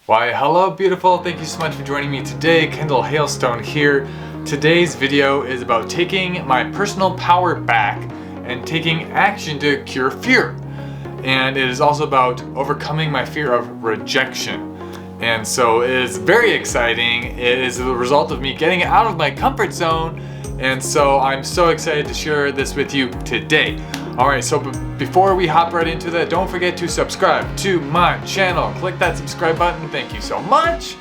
Why, hello beautiful, thank you so much for joining me today. Kendall Hailstone here. Today's video is about taking my personal power back and taking action to cure fear. And it is also about overcoming my fear of rejection. And so it is very exciting. It is the result of me getting out of my comfort zone. And so I'm so excited to share this with you today. Alright, so before we hop right into that, don't forget to subscribe to my channel. Click that subscribe button, thank you so much.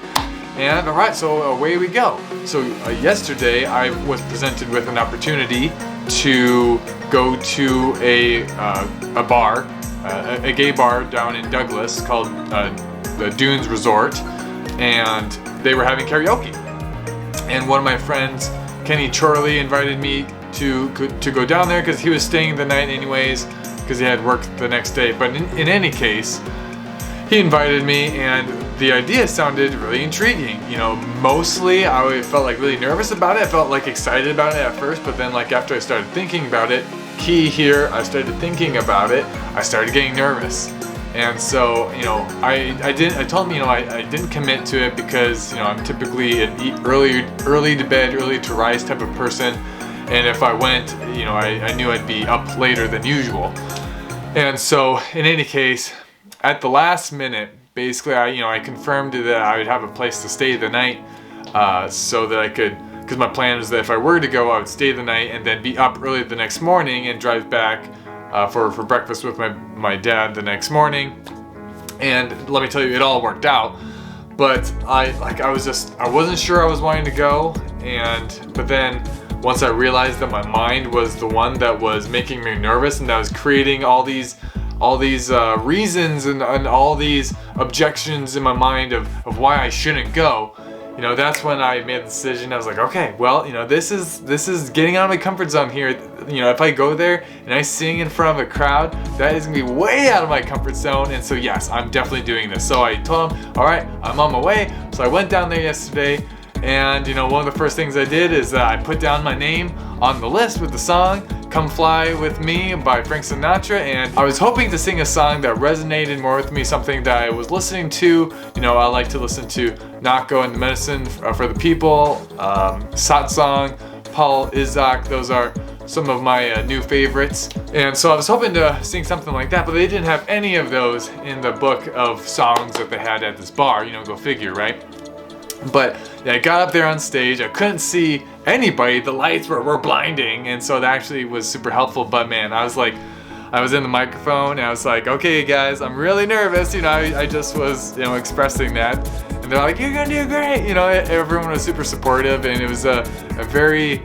And alright, so away we go. So yesterday I was presented with an opportunity to go to a bar, a gay bar down in Douglas called the Dunes Resort, and they were having karaoke. And one of my friends, Kenny Chorley, invited me to go down there because he was staying the night anyways because he had work the next day. But in any case, he invited me and the idea sounded really intriguing. You know, mostly I felt like really nervous about it. I felt like excited about it at first, but then like after I started thinking about it, I started thinking about it, I started getting nervous. And so, you know, I told him, you know, I didn't commit to it because, you know, I'm typically an early to bed, early to rise type of person. And if I went, you know, I knew I'd be up later than usual. And so, in any case, at the last minute, basically, I confirmed that I would have a place to stay the night, so that I could, because my plan was that if I were to go, I would stay the night and then be up early the next morning and drive back for breakfast with my dad the next morning. And let me tell you, it all worked out. But I wasn't sure I was wanting to go, but then once I realized that my mind was the one that was making me nervous and that was creating all these reasons and all these objections in my mind of why I shouldn't go, you know, that's when I made the decision. I was like, okay, well, you know, this is getting out of my comfort zone here. You know, if I go there and I sing in front of a crowd, that is gonna be way out of my comfort zone. And so yes, I'm definitely doing this. So I told him, all right, I'm on my way. So I went down there yesterday. And you know, one of the first things I did is I put down my name on the list with the song Come Fly With Me by Frank Sinatra, and I was hoping to sing a song that resonated more with me, something that I was listening to. You know, I like to listen to Nako and the Medicine for the People, Satsang, Paul Izak. Those are some of my new favorites. And so I was hoping to sing something like that, but they didn't have any of those in the book of songs that they had at this bar. You know, go figure, right? But yeah, I got up there on stage, I couldn't see anybody, the lights were blinding, and so that actually was super helpful. But man, I was in the microphone and I was like, okay guys, I'm really nervous, you know, I just was, you know, expressing that, and they're like, you're gonna do great, you know, everyone was super supportive, and it was a very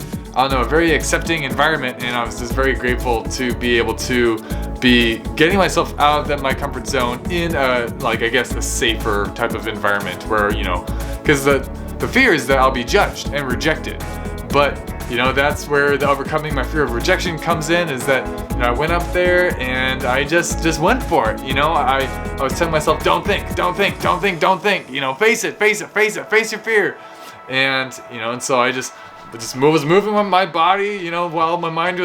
accepting environment, and I was just very grateful to be able to be getting myself out of my comfort zone in a safer type of environment where, you know, because the fear is that I'll be judged and rejected. But, you know, that's where the overcoming my fear of rejection comes in, is that, you know, I went up there and I just went for it. You know, I was telling myself, don't think, you know, face your fear. And, you know, and so I just was moving on my body, you know, while my mind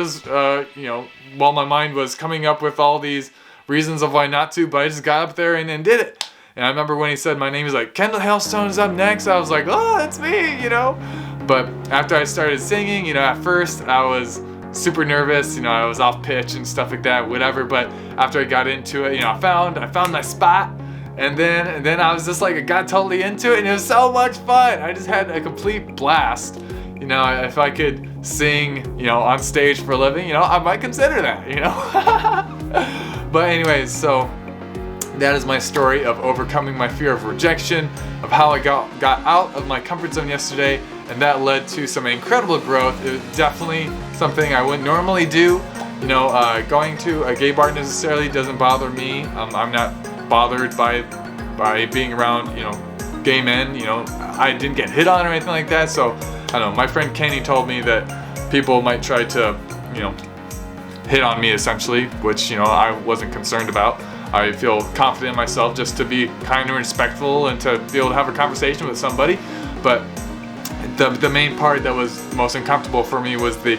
was coming up with all these reasons of why not to, but I just got up there and did it. And I remember when he said my name, he's like, Kendall Hailstone is up next. I was like, oh, that's me, you know. But after I started singing, you know, at first I was super nervous, you know, I was off pitch and stuff like that, whatever. But after I got into it, you know, I found my spot. And then I was just like, I got totally into it, and it was so much fun. I just had a complete blast. You know, if I could sing, you know, on stage for a living, you know, I might consider that, you know. But anyways, so that is my story of overcoming my fear of rejection, of how I got out of my comfort zone yesterday, and that led to some incredible growth. It was definitely something I wouldn't normally do. You know, going to a gay bar necessarily doesn't bother me. I'm not bothered by being around, you know, gay men. You know, I didn't get hit on or anything like that, so I don't know. My friend Kenny told me that people might try to, you know, hit on me essentially, which, you know, I wasn't concerned about. I feel confident in myself just to be kind and respectful and to be able to have a conversation with somebody. But the main part that was most uncomfortable for me was the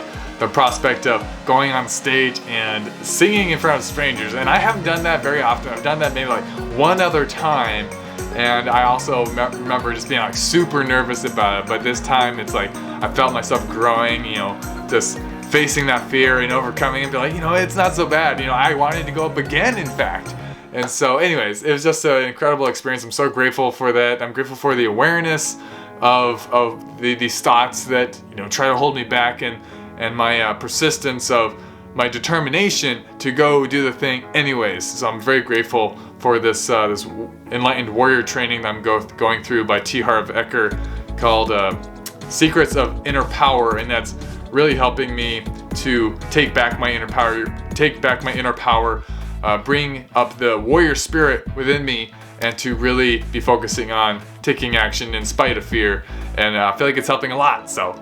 prospect of going on stage and singing in front of strangers. And I haven't done that very often. I've done that maybe like one other time, And I also remember just being like super nervous about it, but this time it's like I felt myself growing, you know, just facing that fear and overcoming and be like, you know, it's not so bad. You know, I wanted to go up again, in fact. And so anyways, it was just an incredible experience. I'm so grateful for that. I'm grateful for the awareness of these thoughts that, you know, try to hold me back, and my persistence of my determination to go do the thing anyways. So I'm very grateful for this this enlightened warrior training that I'm going through by T. Harv Eker, called Secrets of Inner Power, and that's really helping me to take back my inner power, bring up the warrior spirit within me, and to really be focusing on taking action in spite of fear. And I feel like it's helping a lot. So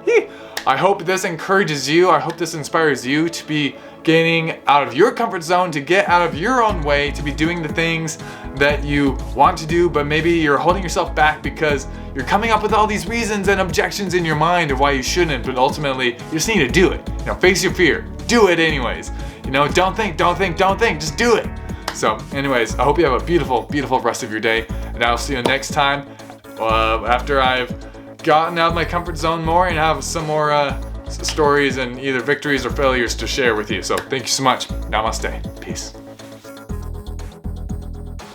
I hope this encourages you. I hope this inspires you to be getting out of your comfort zone, to get out of your own way, to be doing the things that you want to do, but maybe you're holding yourself back because you're coming up with all these reasons and objections in your mind of why you shouldn't, but ultimately you just need to do it. You know, face your fear. Do it anyways. You know, don't think, just do it. So anyways, I hope you have a beautiful, beautiful rest of your day, and I'll see you next time after I've gotten out of my comfort zone more and have some more stories and either victories or failures to share with you. So thank you so much. Namaste. Peace.